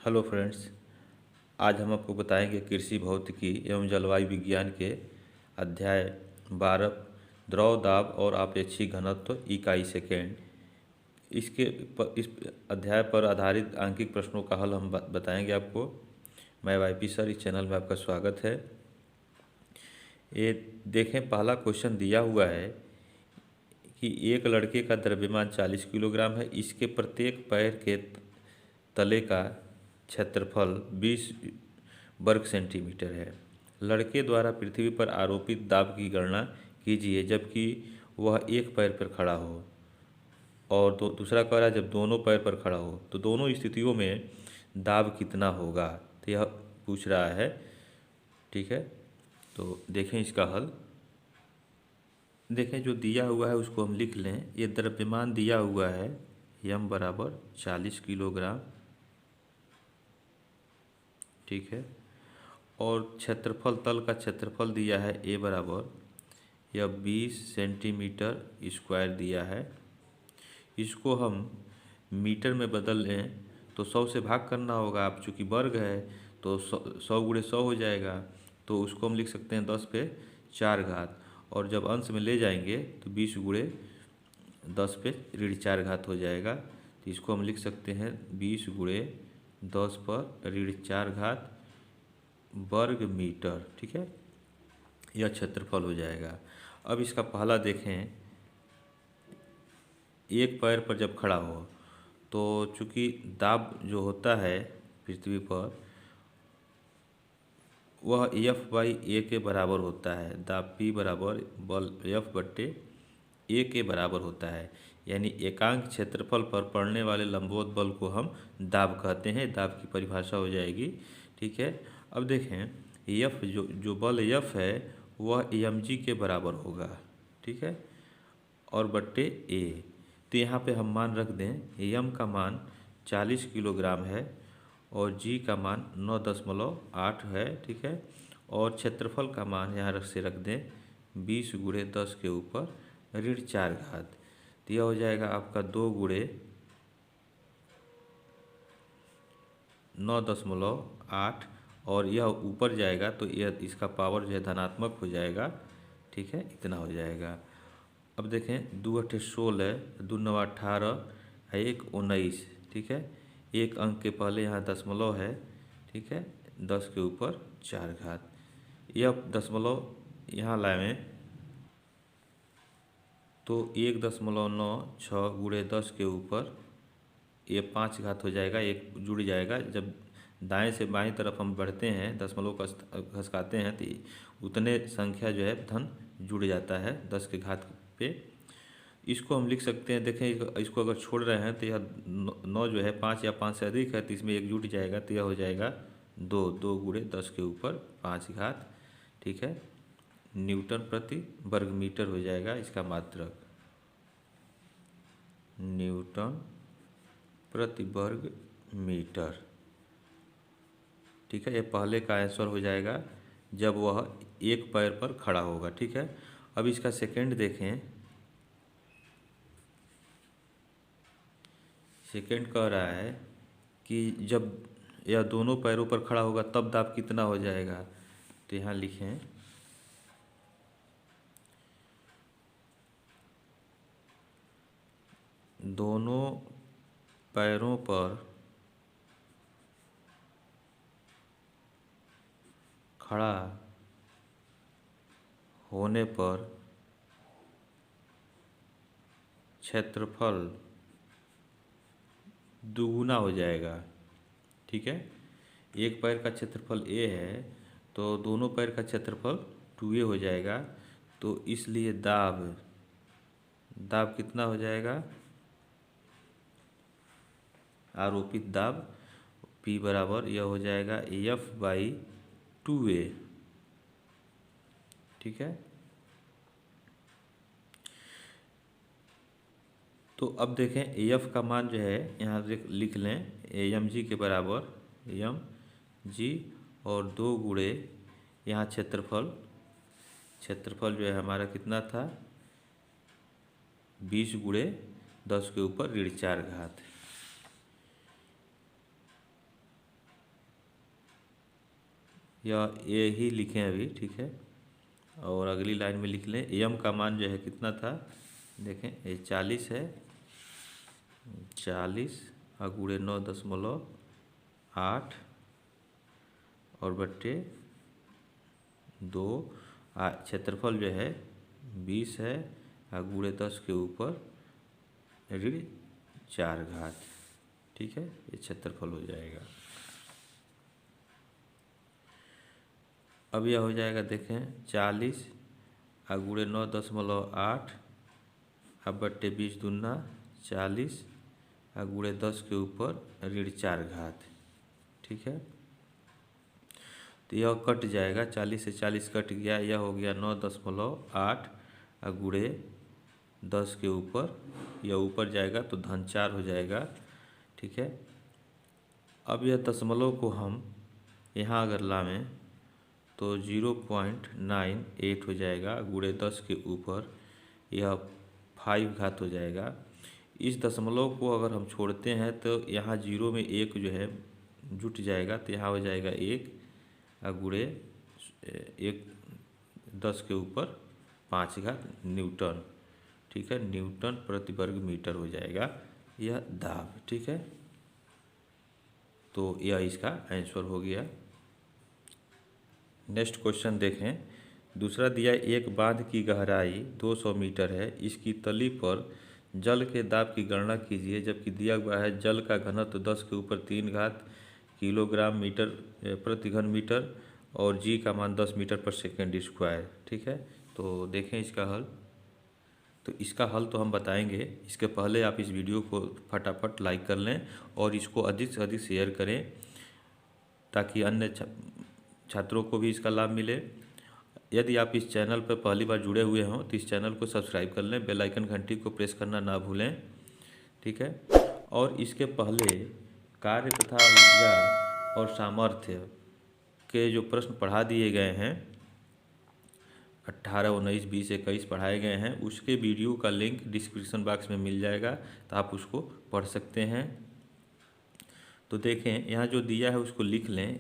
Hello friends. आज हम आपको बताएंगे कृषि भौतिकी एवं जलवायु विज्ञान के अध्याय 12 द्रव दाब और आपेक्षिक घनत्व इकाई सेकेंड। इस अध्याय पर आधारित आंकिक प्रश्नों का हल हम बताएंगे आपको। मैं वाईपी सर, इस चैनल में आपका स्वागत है। ये देखें, पहला क्वेश्चन दिया हुआ है कि एक लड़के का द्रव्यमान 40 किलोग्राम है। इसके प्रत्येक पैर के तले का क्षेत्रफल 20 वर्ग सेंटीमीटर है। लड़के द्वारा पृथ्वी पर आरोपित दाब की गणना कीजिए जबकि वह एक पैर पर खड़ा हो। और दूसरा कह रहा है जब दोनों पैर पर खड़ा हो तो दोनों स्थितियों में दाब कितना होगा, तो यह पूछ रहा है। ठीक है, तो देखें इसका हल। देखें, जो दिया हुआ है उसको हम लिख लें। ये द्रव्यमान दिया हुआ है यम बराबर 40 किलोग्राम। ठीक है, और क्षेत्रफल, तल का क्षेत्रफल दिया है ए बराबर यह 20 सेंटीमीटर स्क्वायर दिया है। इसको हम मीटर में बदल लें तो 100 से भाग करना होगा। आप चूँकि वर्ग है तो 100 गुणे 100 हो जाएगा, तो उसको हम लिख सकते हैं 10 पे 4 घात। और जब अंश में ले जाएंगे तो 20 गुणे 10 पे ऋण 4 घात हो जाएगा। तो इसको हम लिख सकते हैं 20 गुणे 10 पर ऋण 4 घात वर्ग मीटर। ठीक है, यह क्षेत्रफल हो जाएगा। अब इसका पहला देखें, एक पैर पर जब खड़ा हो तो चूँकि दाब जो होता है पृथ्वी पर वह एफ बाई ए के बराबर होता है। दाब पी बराबर बल एफ बट्टे ए के बराबर होता है। यानी एकांक क्षेत्रफल पर पड़ने वाले लंबवत बल को हम दाब कहते हैं। दाब की परिभाषा हो जाएगी। ठीक है, अब देखें, एफ जो बल एफ है वह एम जी के बराबर होगा। ठीक है, और बट्टे ए। तो यहाँ पे हम मान रख दें, एम का मान 40 किलोग्राम है और जी का मान 9.8 है। ठीक है, और क्षेत्रफल का मान यहाँ से रख दें 20 गुणे 10 के ऊपर ऋण 4 घात। तो यह हो जाएगा आपका 2 गुणे 9.8, और यह ऊपर जाएगा तो यह इसका पावर जो है धनात्मक हो जाएगा। ठीक है, इतना हो जाएगा। अब देखें, 2 अठे 16, 2 नवा 18, 1 19। ठीक है, एक अंक के पहले यहाँ दशमलव है। ठीक है, 10 के ऊपर 4 घात। यह दशमलव यहाँ लाएं तो 1.96 गुणे 10 के ऊपर ये 5 घात हो जाएगा। एक जुड़ जाएगा। जब दाएं से बाएं तरफ हम बढ़ते हैं, दशमलव का घसकाते हैं तो उतने संख्या जो है धन जुड़ जाता है 10 के घात पे। इसको हम लिख सकते हैं। देखें, इसको अगर छोड़ रहे हैं तो यह 9 जो है 5 या 5 से अधिक है तो इसमें एक जुट जाएगा तो यह हो जाएगा 2 गुणे 10 के ऊपर 5 घात। ठीक है, न्यूटन प्रति वर्ग मीटर हो जाएगा इसका मात्रक। न्यूटन प्रति वर्ग मीटर। ठीक है, ये पहले का आंसर हो जाएगा जब वह एक पैर पर खड़ा होगा। ठीक है, अब इसका सेकंड देखें। सेकंड कह रहा है कि जब यह दोनों पैरों पर खड़ा होगा तब दाब कितना हो जाएगा। तो यहाँ लिखें, दोनों पैरों पर खड़ा होने पर क्षेत्रफल दुगुना हो जाएगा। ठीक है, एक पैर का क्षेत्रफल ए है तो दोनों पैर का क्षेत्रफल 2a हो जाएगा। तो इसलिए दाब कितना हो जाएगा, आरोपित दाब P बराबर यह हो जाएगा एफ बाई 2a। ठीक है, तो अब देखें एफ का मान जो है यहाँ लिख लें एम जी के बराबर एम जी, और 2 गुणे यहाँ क्षेत्रफल जो है हमारा कितना था 20 गुणे 10 के ऊपर ऋण 4 घात। या ये ही लिखें अभी, ठीक है। और अगली लाइन में लिख लें एम का मान जो है कितना था, देखें ये 40 है, 40 गुणे 9.8 और बट्टे 2, क्षेत्रफल जो है 20 है गुणे 10 के ऊपर ऋण 4 घात, ठीक है। ये क्षेत्रफल हो जाएगा। अब यह हो जाएगा, देखें 40 गुणे 9.8 अब बट्टे 20 दूना 40 गुणे 10 के ऊपर ऋण 4 घात, ठीक है। तो यह कट जाएगा, 40 से 40 कट गया, यह हो गया 9.8 गुणे 10 के ऊपर, यह ऊपर जाएगा तो धन 4 हो जाएगा, ठीक है। अब यह दशमलव को हम यहाँ अगर लावें तो 0.98 हो जाएगा गुणे 10 के ऊपर, यह 5 घात हो जाएगा। इस दशमलव को अगर हम छोड़ते हैं तो यहाँ 0 में 1 जो है जुट जाएगा, तो यहाँ हो जाएगा 1 गुणे 1 10 के ऊपर 5 घात न्यूटन, ठीक है। न्यूटन प्रति वर्ग मीटर हो जाएगा यह दाब, ठीक है। तो यह इसका आंसर हो गया। नेक्स्ट क्वेश्चन देखें। दूसरा दिया एक बांध की गहराई 200 मीटर है, इसकी तली पर जल के दाब की गणना कीजिए, जबकि दिया हुआ है जल का घनत्व 10 के ऊपर 3 घात किलोग्राम मीटर प्रति घन मीटर और जी का मान 10 मीटर पर सेकेंड स्क्वायर, ठीक है। तो देखें इसका हल। तो इसका हल तो हम बताएंगे, इसके पहले आप इस वीडियो को फटाफट लाइक कर लें और इसको अधिक से अधिक शेयर करें ताकि अन्य छात्रों को भी इसका लाभ मिले। यदि आप इस चैनल पर पहली बार जुड़े हुए हों तो इस चैनल को सब्सक्राइब कर लें, बेल आइकन घंटी को प्रेस करना ना भूलें, ठीक है। और इसके पहले कार्य तथा ऊर्जा और सामर्थ्य के जो प्रश्न पढ़ा दिए गए हैं 18, 19, 20, 21 पढ़ाए गए हैं, उसके वीडियो का लिंक डिस्क्रिप्शन बॉक्स में मिल जाएगा, तो आप उसको पढ़ सकते हैं। तो देखें यहाँ जो दिया है उसको लिख लें।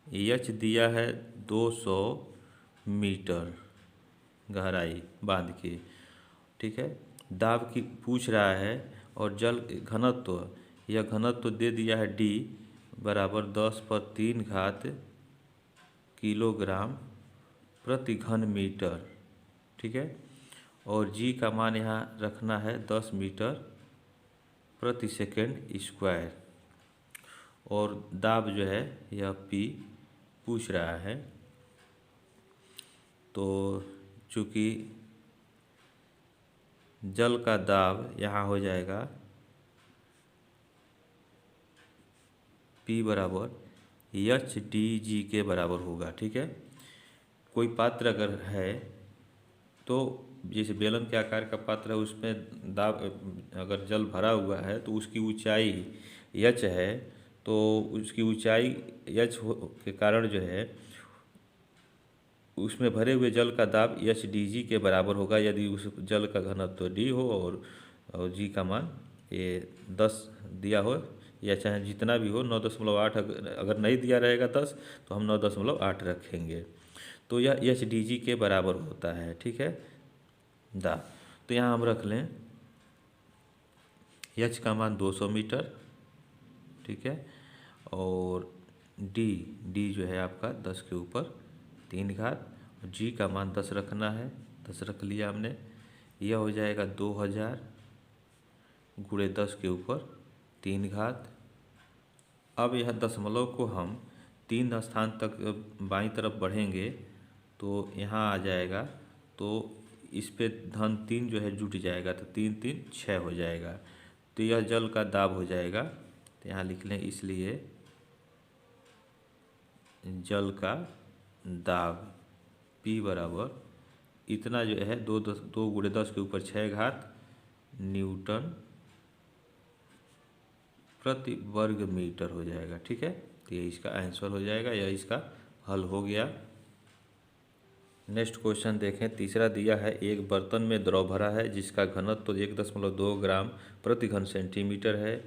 एच दिया है 200 मीटर गहराई बांध की, ठीक है। दाब की पूछ रहा है और जल घनत्व, यह घनत्व दे दिया है D बराबर 10/3 घात किलोग्राम प्रति घन मीटर, ठीक है। और जी का मान यहाँ रखना है 10 मीटर प्रति सेकेंड स्क्वायर और दाब जो है यह P पूछ रहा है। तो चूँकि जल का दाब यहाँ हो जाएगा P बराबर HDG के बराबर होगा, ठीक है। कोई पात्र अगर है तो जैसे बेलन के आकार का पात्र है, उसमें दाब अगर जल भरा हुआ है तो उसकी ऊंचाई h है, तो उसकी ऊंचाई h के कारण जो है उसमें भरे हुए जल का दाब HDG के बराबर होगा यदि उस जल का घनत्व D हो और G का मान ये 10 दिया हो या चाहे जितना भी हो 9.8, अगर नहीं दिया रहेगा 10 तो हम 9.8 रखेंगे, तो यह HDG के बराबर होता है, ठीक है दाब। तो यहाँ हम रख लें H का मान 200 मीटर, ठीक है। और D जो है आपका 10 के ऊपर 3 घात, G का मान 10 रखना है, 10 रख लिया हमने। यह हो जाएगा 2000 गुणे 10 के ऊपर 3 घात। अब यह दशमलव को हम 3 स्थान तक बाईं तरफ बढ़ेंगे तो यहाँ आ जाएगा, तो इस पे धन 3 जो है जुट जाएगा, तो 3 3 6 हो जाएगा, तो यह जल का दाब हो जाएगा। तो यहाँ लिख लें, इसलिए जल का दाब P बराबर इतना जो है 2 गुणे 10 के ऊपर 6 घात न्यूटन प्रति वर्ग मीटर हो जाएगा, ठीक है। तो ये इसका आंसर हो जाएगा, यह इसका हल हो गया। नेक्स्ट क्वेश्चन देखें। तीसरा दिया है एक बर्तन में द्रव भरा है जिसका घनत्व 1.2 ग्राम प्रति घन सेंटीमीटर है।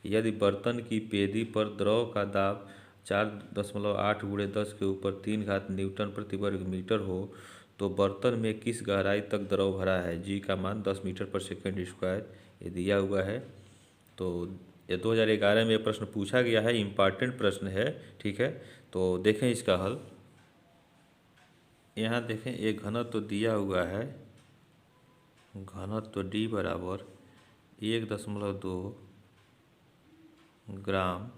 यदि बर्तन की पेदी पर द्रव का दाब 4.8 × 10⁻³ न्यूटन प्रति वर्ग मीटर हो तो बर्तन में किस गहराई तक द्रव भरा है। जी का मान 10 मीटर पर सेकेंड स्क्वायर ये दिया हुआ है। तो ये 2011 में ये प्रश्न पूछा गया है, इम्पॉर्टेंट प्रश्न है। ठीक है, तो देखें इसका हल। यहाँ देखें एक घनत्व तो दिया हुआ है, घनत्व D बराबर 1.2 ग्राम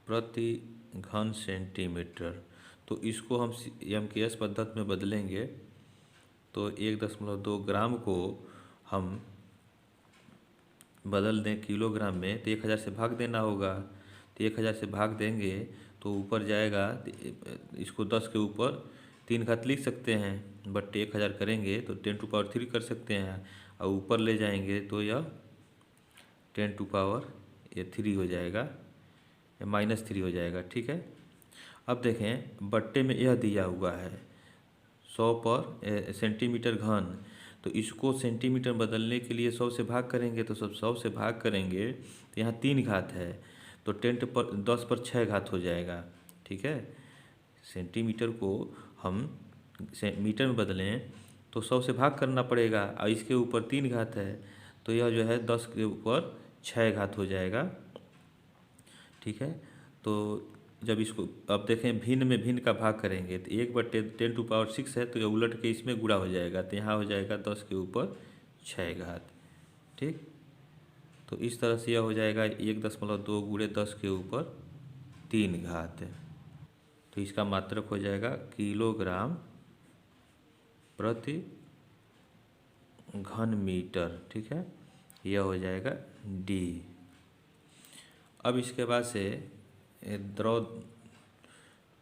प्रति घन सेंटीमीटर। तो इसको हम MKS पद्धति में बदलेंगे तो 1.2 ग्राम को हम बदल दें किलोग्राम में तो 1000 से भाग देना होगा। तो 1000 से भाग देंगे तो ऊपर जाएगा, इसको 10 के ऊपर 3 घात लिख सकते हैं, बट 1000 करेंगे तो 10⁻³ कर सकते हैं, और ऊपर ले जाएंगे तो यह 10⁻³ हो जाएगा, -3 हो जाएगा। ठीक है, अब देखें बट्टे में यह दिया हुआ है 100 पर सेंटीमीटर घन, तो इसको सेंटीमीटर बदलने के लिए 100 से भाग करेंगे, तो सब 100 से भाग करेंगे तो यहाँ 3 घात है तो 10 पर 6 घात हो जाएगा। ठीक है, सेंटीमीटर को हम मीटर में बदलें तो 100 से भाग करना पड़ेगा, और इसके ऊपर 3 घात है तो यह जो है 10 के ऊपर 6 घात हो जाएगा। ठीक है, तो जब इसको अब देखें भिन्न में भिन्न का भाग करेंगे तो 1/10⁻6 है तो यह उलट के इसमें गुणा हो जाएगा, तो यहाँ हो जाएगा 10 के ऊपर 6 घात। ठीक, तो इस तरह से यह हो जाएगा 1.2 × 10 के ऊपर 3 घात। तो इसका मात्रक हो जाएगा किलोग्राम प्रति घन मीटर। ठीक है, यह हो जाएगा D। अब इसके बाद से द्रव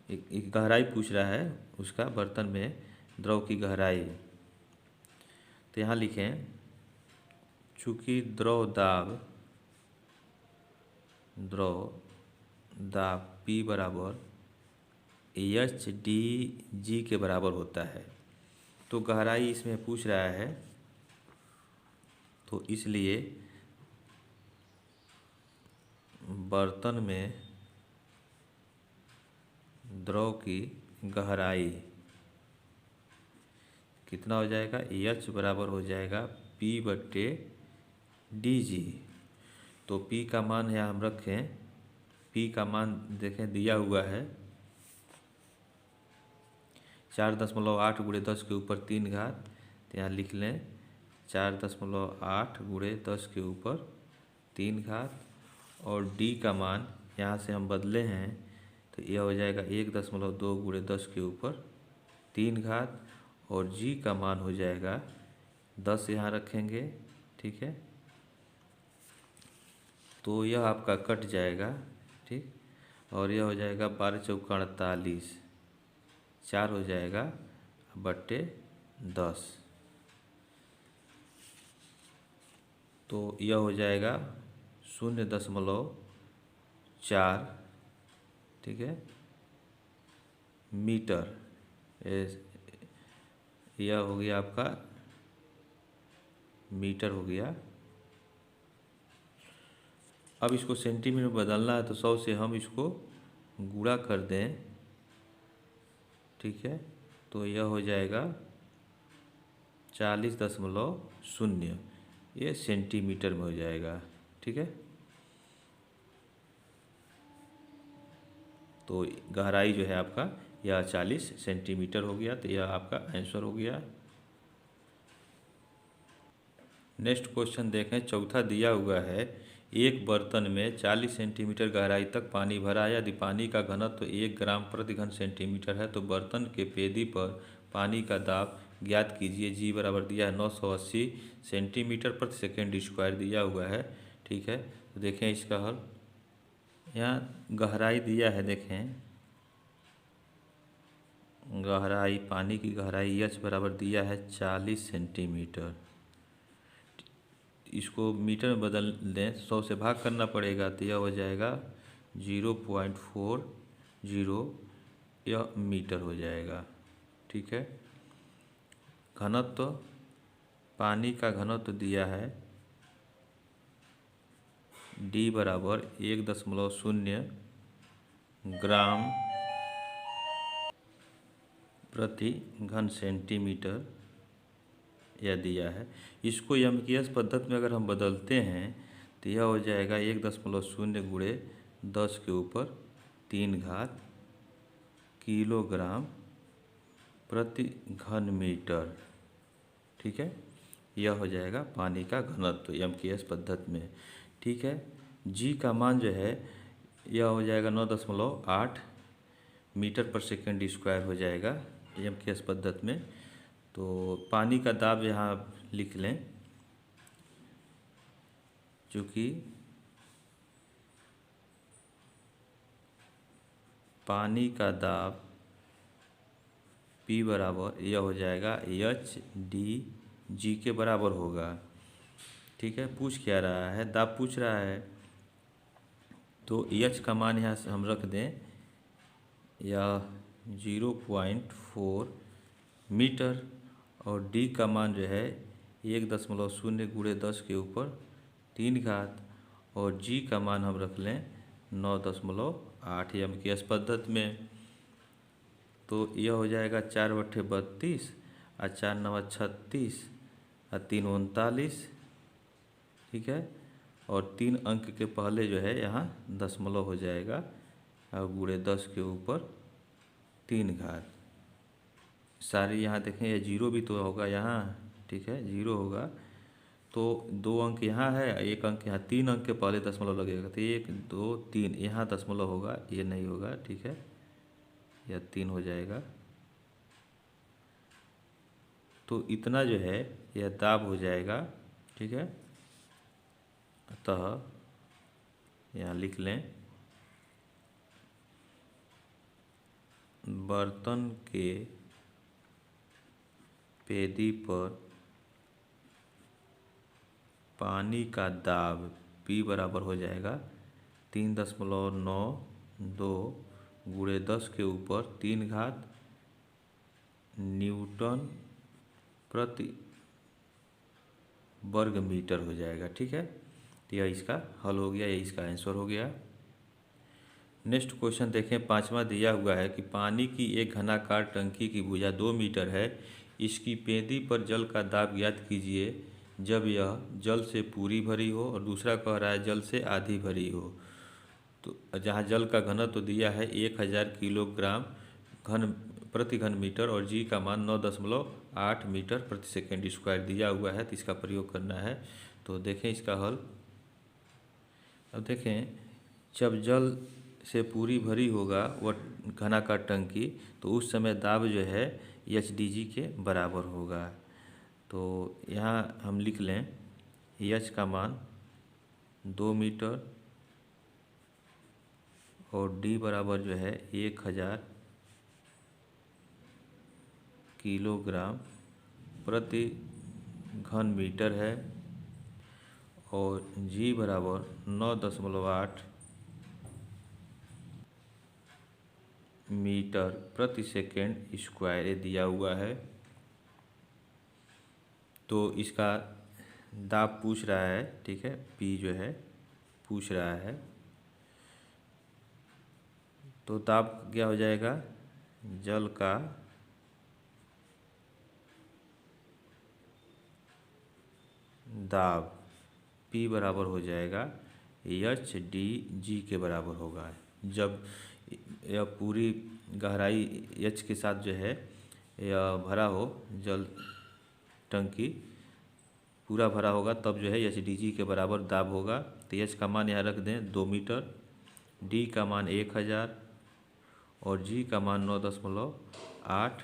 एक गहराई पूछ रहा है उसका, बर्तन में द्रव की गहराई। तो यहाँ लिखें चूँकि द्रव दाब P बराबर HDG के बराबर होता है, तो गहराई इसमें पूछ रहा है, तो इसलिए बर्तन में द्रव की गहराई कितना हो जाएगा, H बराबर हो जाएगा P/DG। तो P का मान यहाँ हम रखें, P का मान देखें दिया हुआ है 4.8 × 10 के ऊपर 3 घात, तो यहाँ लिख लें 4.8 × 10 के ऊपर 3 घात, और D का मान यहाँ से हम बदले हैं तो यह हो जाएगा 1.2 × 10 के ऊपर 3 घात, और G का मान हो जाएगा 10 यहाँ रखेंगे। ठीक है, तो यह आपका कट जाएगा। ठीक, और यह हो जाएगा 12×4 = 48, 4 हो जाएगा बट्टे 10, तो यह हो जाएगा 0.4। ठीक है, मीटर। यह हो गया आपका मीटर हो गया। अब इसको सेंटीमीटर में बदलना है तो 100 से हम इसको गुणा कर दें। ठीक है, तो यह हो जाएगा 40.0, ये सेंटीमीटर में हो जाएगा। ठीक है, तो गहराई जो है आपका यह 40 सेंटीमीटर हो गया, तो यह आपका आंसर हो गया। नेक्स्ट क्वेश्चन देखें, चौथा दिया हुआ है एक बर्तन में 40 सेंटीमीटर गहराई तक पानी भरा है, यदि पानी का घनत्व 1 ग्राम प्रति घन सेंटीमीटर है तो बर्तन के पेदी पर पानी का दाब ज्ञात कीजिए। जी बराबर दिया है 980 सेंटीमीटर प्रति सेकेंड स्क्वायर दिया हुआ है। ठीक है, तो देखें इसका हल। यहाँ गहराई दिया है, देखें गहराई, पानी की गहराई H बराबर दिया है 40 सेंटीमीटर। इसको मीटर में बदल दें, 100 से भाग करना पड़ेगा, तो यह हो जाएगा 0.40, यह मीटर हो जाएगा। ठीक है, घनत्व, पानी का घनत्व दिया है D बराबर 1.0 ग्राम प्रति घन सेंटीमीटर यह दिया है। इसको एमकेएस पद्धति में अगर हम बदलते हैं तो यह हो जाएगा 1.0 गुणे 10 के ऊपर 3 घात किलोग्राम प्रति घन मीटर। ठीक है, यह हो जाएगा पानी का घनत्व एमकेएस पद्धति में। ठीक है, जी का मान जो है यह हो जाएगा 9.8 मीटर पर सेकंड स्क्वायर हो जाएगा एमकेएस पद्धति में। तो पानी का दाब यहाँ लिख लें, चूँकि पानी का दाब P बराबर यह हो जाएगा HDG के बराबर होगा। ठीक है, पूछ क्या रहा है, दाब पूछ रहा है, तो H का मान यहाँ से हम रख दें यह 0.4 मीटर और D का मान जो है 1.0 गुणे 10 के ऊपर 3 घात और G का मान हम रख लें 9.8 एमकेएस पद्धति में। तो यह हो जाएगा 4/32 और 4×9 36 और 3 39। ठीक है, और 3 अंक के पहले जो है यहाँ दशमलव हो जाएगा और गुणे 10 के ऊपर 3 घात। सारे यहाँ देखें ये जीरो भी तो होगा यहाँ। ठीक है, जीरो होगा तो 2 अंक यहाँ है, 1 अंक यहाँ, 3 अंक के पहले दशमलव लगेगा तो 1 2 3 यहाँ दशमलव होगा, ये नहीं होगा। ठीक है, यह 3 हो जाएगा। तो इतना जो है यह दाब हो जाएगा। ठीक है, अतः यहाँ लिख लें बर्तन के पेदी पर पानी का दाब P बराबर हो जाएगा 3.92 गुणे 10 के ऊपर 3 घात न्यूटन प्रति वर्ग मीटर हो जाएगा। ठीक है, तो यह इसका हल हो गया, यह इसका आंसर हो गया। नेक्स्ट क्वेश्चन देखें, 5वां दिया हुआ है कि पानी की एक घनाकार टंकी की भुजा 2 मीटर है, इसकी पेंदी पर जल का दाब ज्ञात कीजिए जब यह जल से पूरी भरी हो, और दूसरा कह रहा है जल से आधी भरी हो। तो जहाँ जल का घनत्व तो दिया है 1000 किलोग्राम प्रति घन मीटर और जी का मान 9.8 मीटर प्रति सेकेंड स्क्वायर दिया हुआ है, तो इसका प्रयोग करना है। तो देखें इसका हल। अब देखें, जब जल से पूरी भरी होगा वह घनाकार टंकी, तो उस समय दाब जो है HDG के बराबर होगा। तो यहाँ हम लिख लें H का मान 2 मीटर और D बराबर जो है 1000 किलोग्राम प्रति घन मीटर है और G बराबर 9.8 मीटर प्रति सेकेंड स्क्वायर ये दिया हुआ है। तो इसका दाब पूछ रहा है। ठीक है, P जो है पूछ रहा है, तो दाब क्या हो जाएगा, जल का दाब P बराबर हो जाएगा HDG के बराबर होगा। जब यह पूरी गहराई H के साथ जो है यह भरा हो, जल टंकी पूरा भरा होगा, तब जो है HDG के बराबर दाब होगा। तो H का मान यहाँ रख दें 2 मीटर, D का मान 1000 और G का मान 9.8।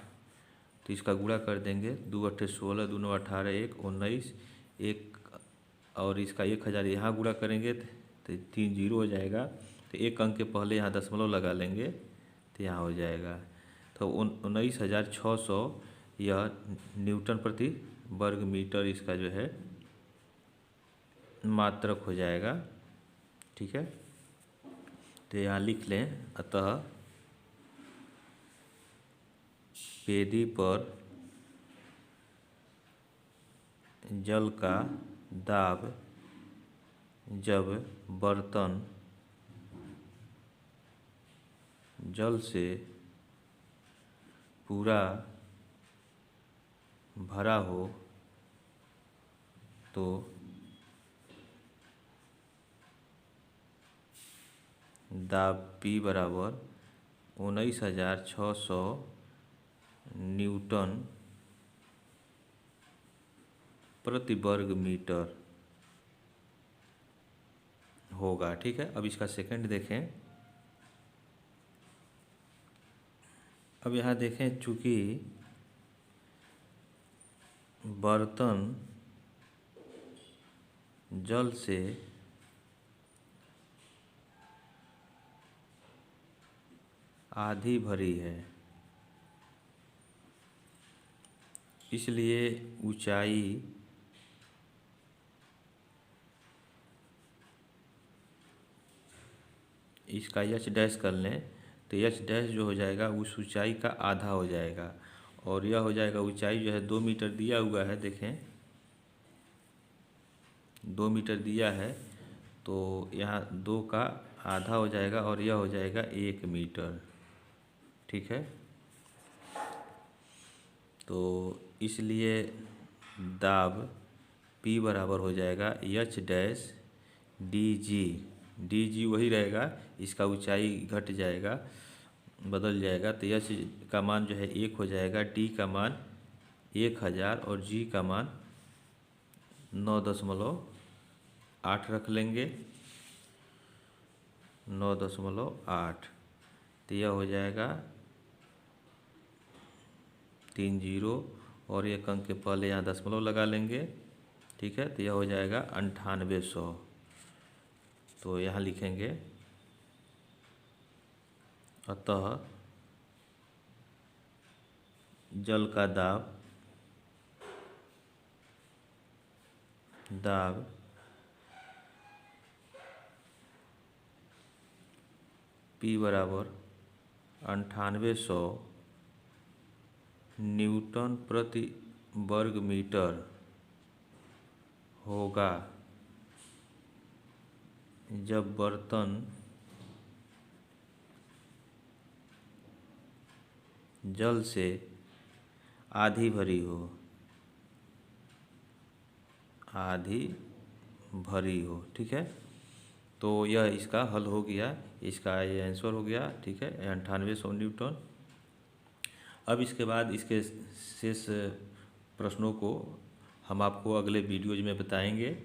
तो इसका गुणा कर देंगे, 2×8 16, 2×9 18, 1 19, 1 और इसका 1000 यहाँ गुणा करेंगे तो 3 जीरो हो जाएगा। तो 1 अंक के पहले यहाँ दशमलव लगा लेंगे तो यहाँ हो जाएगा। तो 19,600 यह न्यूटन प्रति वर्ग मीटर इसका जो है मात्रक हो जाएगा। ठीक है, तो यहाँ लिख लें, अतः पेदी पर जल का दाब जब बर्तन जल से पूरा भरा हो तो दाब P बराबर 19,600 न्यूटन प्रति वर्ग मीटर होगा। ठीक है, अब इसका सेकंड देखें। अब यहाँ देखें, चूँकि बर्तन जल से आधी भरी है, इसलिए ऊंचाई इसका एच डैश कर लें तो एच डैश जो हो जाएगा उस ऊंचाई का आधा हो जाएगा, और यह हो जाएगा ऊंचाई जो है 2 मीटर दिया हुआ है। देखें 2 मीटर दिया है, तो यहाँ 2 का आधा हो जाएगा और यह हो जाएगा 1 मीटर। ठीक है, तो इसलिए दाब P बराबर हो जाएगा एच डैश डी जी वही रहेगा, इसका ऊंचाई घट जाएगा, बदल जाएगा, तो एच का मान जो है 1 हो जाएगा, डी का मान 1000 और जी का मान 9.8 रख लेंगे, 9.8। तो यह हो जाएगा 3 जीरो और 1 अंक के पहले यहाँ दशमलव लगा लेंगे। ठीक है, तो यह हो जाएगा 9800। तो यहाँ लिखेंगे अतः जल का दाब P बराबर 9800 न्यूटन प्रति वर्ग मीटर होगा जब बर्तन जल से आधी भरी हो, ठीक है, तो यह इसका हल हो गया, इसका ये आंसर हो गया। ठीक है, 9800 न्यूटन। अब इसके बाद इसके शेष प्रश्नों को हम आपको अगले वीडियोज में बताएंगे।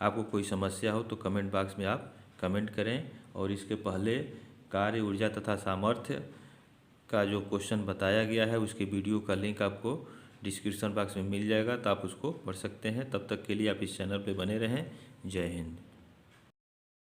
आपको कोई समस्या हो तो कमेंट बॉक्स में आप कमेंट करें, और इसके पहले कार्य, ऊर्जा तथा सामर्थ्य का जो क्वेश्चन बताया गया है उसके वीडियो का लिंक आपको डिस्क्रिप्शन बॉक्स में मिल जाएगा, तो आप उसको पढ़ सकते हैं। तब तक के लिए आप इस चैनल पे बने रहें। जय हिंद।